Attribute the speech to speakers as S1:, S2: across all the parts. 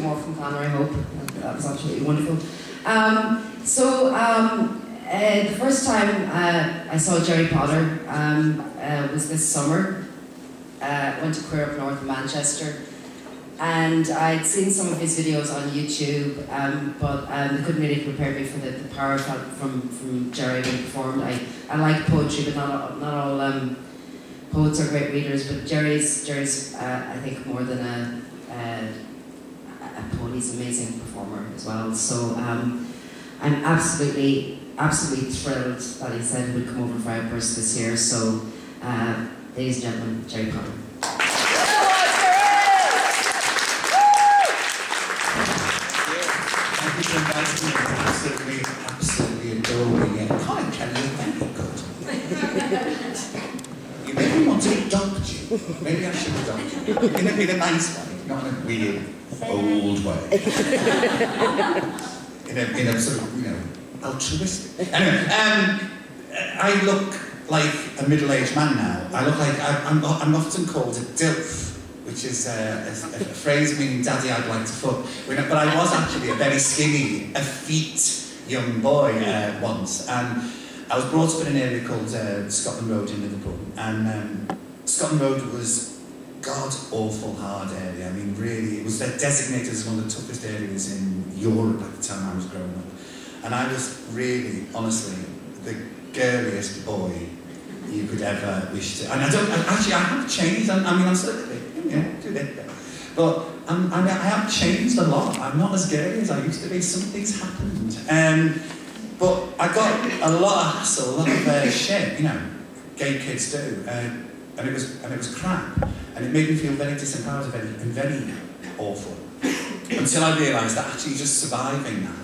S1: came off from Connor, I hope. That was absolutely wonderful. The first time I saw Gerry Potter was this summer. Went to Queer Up North in Manchester, and I'd seen some of his videos on YouTube, but they couldn't really prepare me for the power from Gerry when he performed. I like poetry, but not all poets are great readers. But Gerry's I think more than a poet, he's an amazing performer as well. So I'm absolutely thrilled that he said he would come over for Outburst this year. So, ladies and gentlemen, Gerry Potter.
S2: Thank you for inviting me. Absolutely adoring it. Colin Kelly, you're very good. You made me want to adopt you. Maybe I should adopt you. In a nice way, not in a weird, old way. in a sort of, altruistic. Anyway, I look like a middle-aged man now. I look like I'm often called a DILF, which is a phrase meaning "Daddy, I'd like to fuck." But I was actually a very skinny, effete young boy once, and I was brought up in an area called Scotland Road in Liverpool, and Scotland Road was god-awful hard area. I mean, really, it was designated as one of the toughest areas in Europe at the time I was growing up. And I was really, honestly, the girliest boy you could ever wish to. And I have changed. I'm still a bit, too big. But I have changed a lot. I'm not as girly as I used to be. Some things happened. But I got a lot of hassle, a lot of shit, gay kids do. And it was crap. And it made me feel very disempowered and very awful. Until I realised that actually just surviving that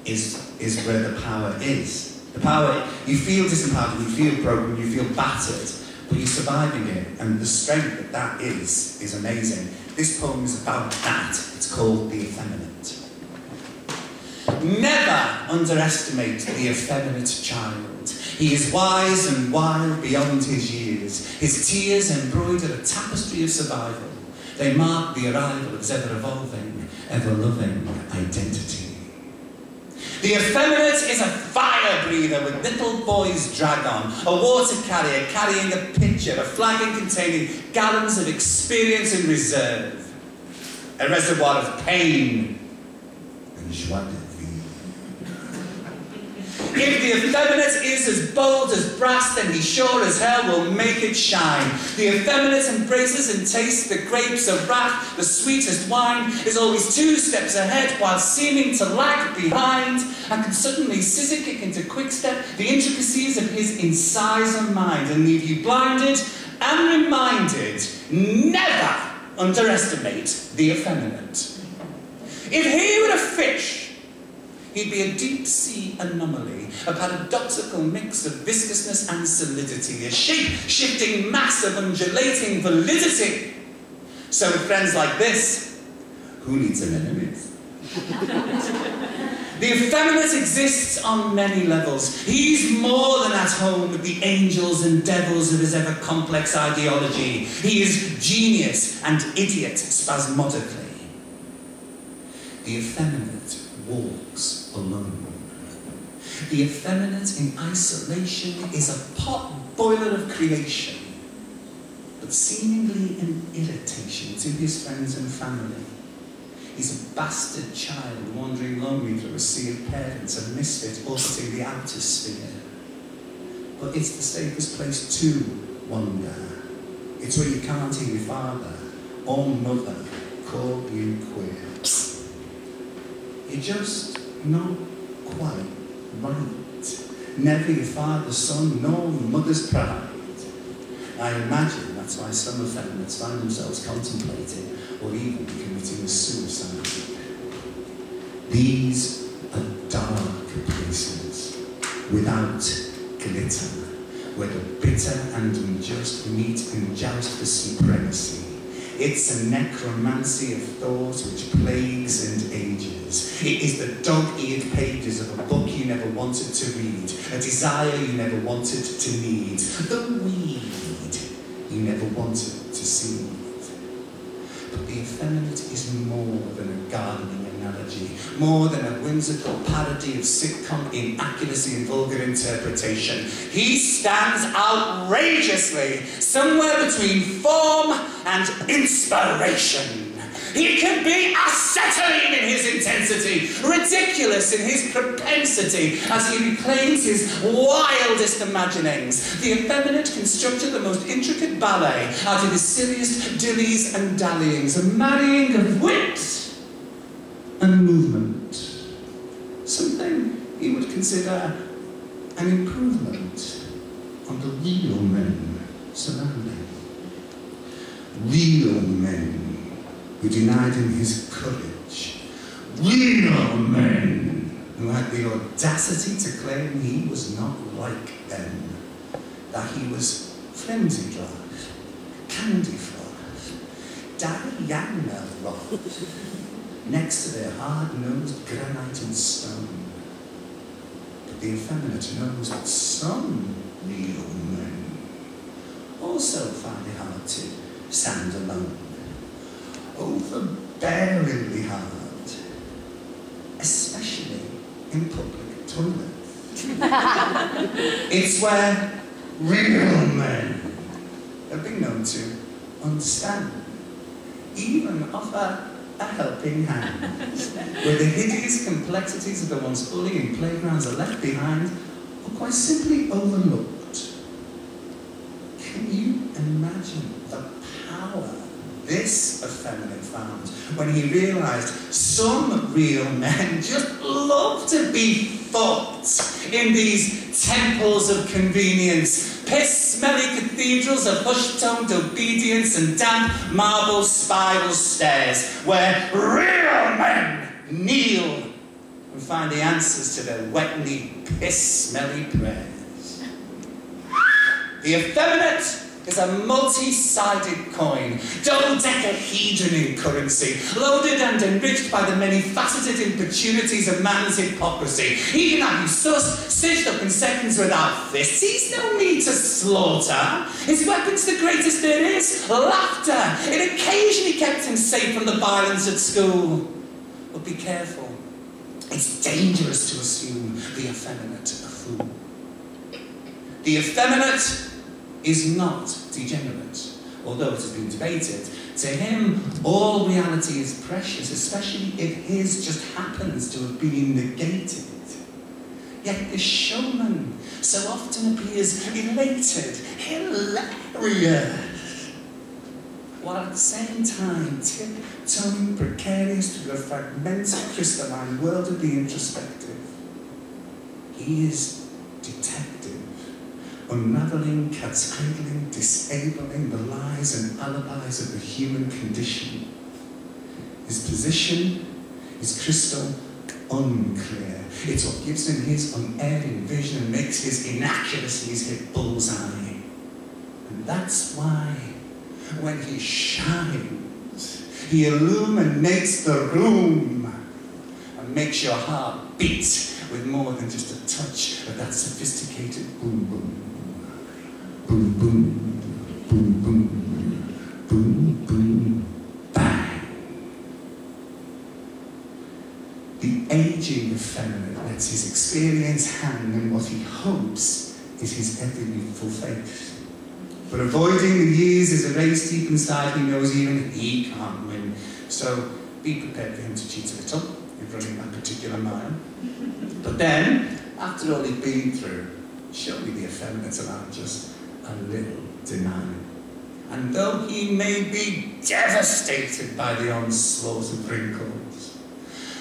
S2: is where the power is. The power, you feel disempowered, you feel broken, you feel battered, but you're surviving it, and the strength that is amazing. This poem is about that. It's called The Effeminate. Never underestimate the effeminate child. He is wise and wild beyond his years. His tears embroider a tapestry of survival. They mark the arrival of his ever-evolving, ever-loving identity. The effeminate is a fire breather with little boys drag on, a water carrier carrying a pitcher, a flagon containing gallons of experience and reserve, a reservoir of pain and joie de vivre. If the effeminate is as bold as brass, then he sure as hell will make it shine. The effeminate embraces and tastes the grapes of wrath. The sweetest wine is always 2 steps ahead while seeming to lag behind, and can suddenly scissor kick into quick step the intricacies of his incisor mind and leave you blinded and reminded. Never underestimate the effeminate. If he were a fish, he'd be a deep-sea anomaly, a paradoxical mix of viscousness and solidity, a shape-shifting mass of undulating validity. So with friends like this, who needs anemones? The effeminate exists on many levels. He's more than at home with the angels and devils of his ever-complex ideology. He is genius and idiot spasmodically. The effeminate walks alone. The effeminate in isolation is a pot boiler of creation, but seemingly an irritation to his friends and family. He's a bastard child wandering lonely through a sea of parents, a misfit orbiting the outer sphere. But it's the safest place to wander. It's where you can't hear your father or mother call you queer. You're just not quite right. Never your father's son, nor mother's pride. I imagine that's why some effeminates find themselves contemplating or even committing suicide. These are dark places without glitter, where the bitter and unjust meet and joust for supremacy. It's a necromancy of thought which plagues and ages. It is the dog-eared pages of a book you never wanted to read, a desire you never wanted to need, the weed you never wanted to see. But the effeminate is more than a gardening analogy, more than a whimsical parody of sitcom inaccuracy and vulgar interpretation. He stands outrageously somewhere between form and inspiration. He can be acetylene in his intensity, ridiculous in his propensity as he reclaims his wildest imaginings. The effeminate constructed the most intricate ballet out of his silliest dillies and dallyings, a marrying of wit and movement. Something he would consider an improvement on the real men surrounding. Real men who denied him his courage. Real men who had the audacity to claim he was not like them, that he was flimsy dry, candy floss, Diana rod, next to their hard-nosed granite and stone. But the effeminate knows that some real men also find it hard to stand alone. Overbearingly hard, especially in public toilets. It's where real men have been known to understand, even offer a helping hand, where the hideous complexities of the once bullying playgrounds are left behind or quite simply overlooked. Can you imagine the power this effeminate found when he realised some real men just love to be fucked in these temples of convenience, piss-smelly cathedrals of hush-toned obedience and damp marble spiral stairs where real men kneel and find the answers to their wetly piss-smelly prayers. The effeminate is a multi-sided coin, dodecahedron in currency, loaded and enriched by the many-faceted importunities of man's hypocrisy. He can have you stitched up in seconds without fists. He's no need to slaughter. His weapon's the greatest there is, laughter. It occasionally kept him safe from the violence at school. But be careful. It's dangerous to assume the effeminate a fool. The effeminate is not degenerate, although it has been debated. To him, all reality is precious, especially if his just happens to have been negated. Yet the showman so often appears elated, hilarious, while at the same time tiptoeing precarious through a fragmented crystalline world of the introspective. He is detective, unravelling, cat's-cradling, disabling the lies and alibis of the human condition. His position is crystal unclear. It's what gives him his unerring vision and makes his inaccuracies hit bullseye. And that's why, when he shines, he illuminates the room and makes your heart beat with more than just a touch of that sophisticated boom boom. Boom, boom, boom, boom, boom, boom, bang. The aging effeminate lets his experience hang on what he hopes is his every youthful faith. But avoiding the years is a race deep inside he knows even he can't win. So be prepared for him to cheat a little in running that particular mile. But then, after all he's been through, surely the effeminate are just a little denial. And though he may be devastated by the onslaught of wrinkles,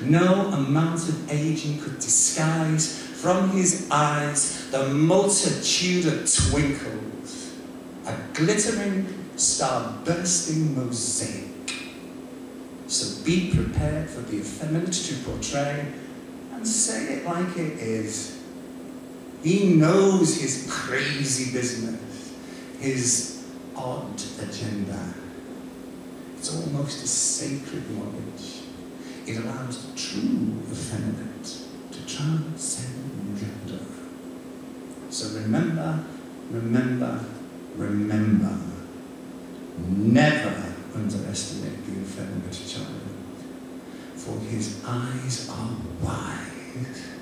S2: no amount of aging could disguise from his eyes the multitude of twinkles, a glittering, star-bursting mosaic. So be prepared for the effeminate to portray, and say it like it is. He knows his crazy business, his odd agenda. It's almost a sacred knowledge. It allows the true effeminate to transcend gender. So remember, remember, remember. Never underestimate the effeminate child, for his eyes are wide